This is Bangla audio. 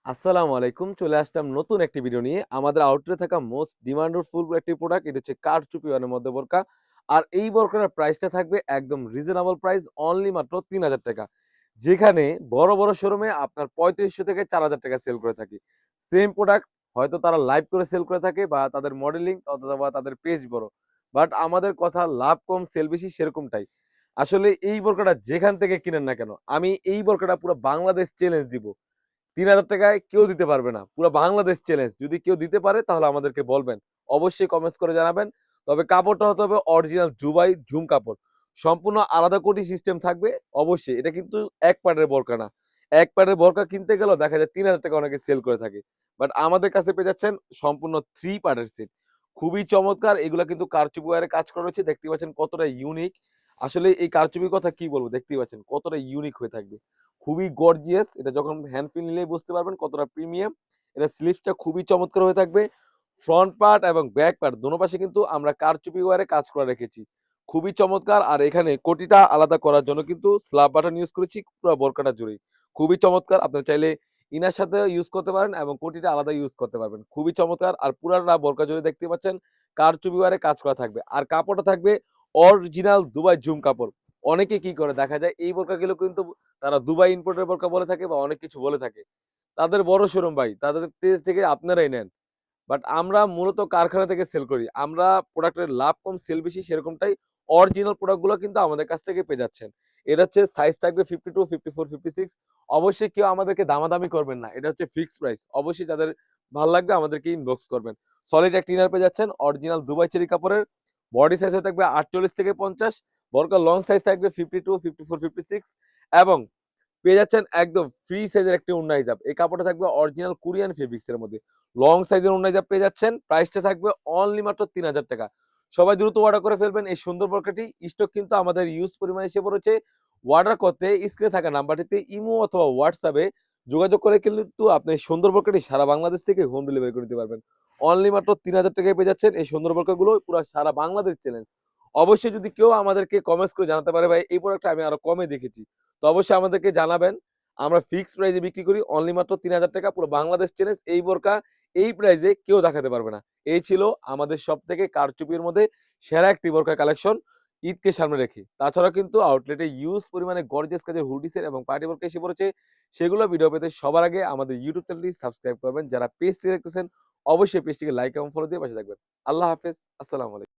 আসসালামু আলাইকুম। চলে আসলাম নতুন একটি ভিডিও নিয়ে। আমাদের আউটলেটে থাকা মোস্ট ডিমান্ডেড ফুল একটি প্রোডাক্ট এটা হচ্ছে কারচুপি ওয়ানের মধ্যে বোরকা। আর এই বোরকাটার প্রাইসটা থাকবে একদম রিজনেবল প্রাইস অনলি মাত্র ৳৩,০০০। যেখানে বড়, বড় শোরুমে আপনার ৳৩৫০০ থেকে ৳৪,০০০ সেল করে থাকি। সেম প্রোডাক্ট হয়তো তারা লাইভ করে সেল করে থাকে বা তাদের মডেলিং অথবা তাদের পেজ বড়। বাট আমাদের কথা লাভ কম সেল বেশি সেরকমটাই। আসলে এই বোরকাটা যেখান থেকে কিনেন না কেন, আমি এই বোরকাটা পুরো বাংলাদেশ চ্যালেঞ্জ দিব। ৳৩,০০০ কেউ দিতে পারবে না। পুরা বাংলাদেশ চ্যালেঞ্জ। যদি কেউ দিতে পারে তাহলে আমাদেরকে বলবেন। অবশ্যই কমেন্টস করে জানাবেন। তবে কাপড়টা হতে হবে অরিজিনাল দুবাই ঝুম কাপড়। সম্পূর্ণ আলাদা কোটি সিস্টেম থাকবে অবশ্যই। এটা কিন্তু এক পাড়ের বোরকা না। এক পাড়ের বোরকা কিনতে গেলেও দেখা যায় ৳৩,০০০ অনেকে সেল করে থাকে। বাট আমাদের কাছে পেয়ে যাচ্ছেন সম্পূর্ণ 3 পার্টের সেট। খুবই চমৎকার। এগুলা কিন্তু কারচুপি ওয়্যারে কাজ করা রয়েছে। দেখতেই পাচ্ছেন কতটা ইউনিক। আসলে এই কারচুপির কথা কি বলব দেখতেই পাচ্ছেন কতটা ইউনিক হয়ে থাকবে। খুবই গর্জিয়াস। এটা যখন হ্যান্ড ফিল নিলেই বুঝতে পারবেন কতটা প্রিমিয়াম। এটা স্লিভসটা খুবই চমৎকার হয়ে থাকবে। ফ্রন্ট পার্ট এবং ব্যাক পার্ট দোনো পাশে কিন্তু আমরা কারচুপি ওয়্যারে কাজ করা রেখেছি। খুবই চমৎকার। আর এখানে কোটিটা আলাদা করার জন্য কিন্তু স্ল্যাব বাটন ইউজ করেছি পুরা বোরকাটা জুড়েই। খুবই চমৎকার। আপনারা চাইলে ইনার সাথে ইউজ করতে পারেন এবং কোটিটা আলাদা ইউজ করতে পারবেন। খুবই চমৎকার। আর পুরাটা বোরকা জুড়ে দেখতে পাচ্ছেন কারচুপি ওয়্যারে কাজ করা থাকবে। আর কাপড়টা থাকবে অরিজিনাল দুবাই ঝুম কাপড়। অনেকে কি করে দেখা যায় এই বোরকাগুলো কিন্তু তারা দুবাই ইম্পোর্টের বোরকা বলে থাকে বা অনেক কিছু বলে থাকে। তাদের বড় শোরুম ভাই। তাদের থেকে আপনারাই নেন। বাট আমরা মূলত কারখানা থেকে সেল করি। আমরা প্রোডাক্টের লাভ কম সেল বেশি সেরকমটাই অরিজিনাল প্রোডাক্ট গুলো কিন্তু আমাদের কাছ থেকে পেয়ে যাচ্ছেন। এটা হচ্ছে সাইজ থাকবে 52, 54, 56 অবশ্যই কেউ আমাদেরকে দামাদামি করবেন না। এটা হচ্ছে ফিক্সড প্রাইস। অবশ্যই যাদের ভাল লাগবে আমাদেরকে ইনবক্স করবেন। সলিড একটা ইনার পেয়ে যাচ্ছেন অরিজিনাল দুবাই চেরি কাপড়ের। বডি সাইজ হয়ে থাকবে 48 থেকে 50 বরকার লং সাইজ থাকবে 52, 54, 56 এবং পেয়ে যাচ্ছেন একদম ফ্রি সাইজের একটি ওড়না হিজাব। এই কাপড়টা থাকবে অরিজিনাল কোরিয়ান ফেব্রিক্স এর মধ্যে। লং সাইজের ওড়না হিজাব পেয়ে যাচ্ছেন। প্রাইসটা থাকবে অনলি মাত্র ৳৩,০০০। সবাই দ্রুত অর্ডার করে ফেলবেন এই সুন্দর বোরকাটি। স্টক কিন্তু আমাদের ইউজ পরিমাণে এসে পড়েছে। অর্ডার করতে স্ক্রিনে থাকা নাম্বারটিতে ইমো অথবা WhatsApp এ যোগাযোগ করে কিন্তু আপনি এই সুন্দর বোরকাটি সারা বাংলাদেশ থেকে হোম ডেলিভারি করে দিতে পারবেন। অনলি মাত্র ৳৩,০০০ পেয়ে যাচ্ছেন এই সুন্দর বোরকাগুলো পুরা সারা বাংলাদেশ চ্যালেঞ্জ। অবশ্যই যদি কেউ আমাদেরকে কমেন্টস করে জানাতে পারে ভাই এই প্রোডাক্টটা আমি আরো কমে দেখেছি। তো অবশ্যই আমাদেরকে জানাবেন। আমরা ফিক্সড প্রাইস এ বিক্রি করি অনলি মাত্র ৳৩,০০০ পুরো বাংলাদেশ চ্যালেঞ্জ এই বোরকা এই প্রাইসে কেউ দেখাতে পারবে না। এই ছিল আমাদের সবথেকে কারচুপির মধ্যে সেরা একটি বোরকা কালেকশন ঈদকে সামনে রেখে। তাছাড়াও কিন্তু আউটলেটে ইউজ পরিমাণে গর্জিয়াস কাজের হুডিসের এবং পার্টি বোরকা এসে পড়েছে। সেগুলো ভিডিও পেতে সবার আগে আমাদের ইউটিউব চ্যানেলটি সাবস্ক্রাইব করবেন। যারা পেজ থেকে দেখতেছেন অবশ্যই পেজটিকে লাইক এবং ফলো দিয়ে পাশে থাকবেন। আল্লাহ হাফেজ। আসসালামু আলাইকুম।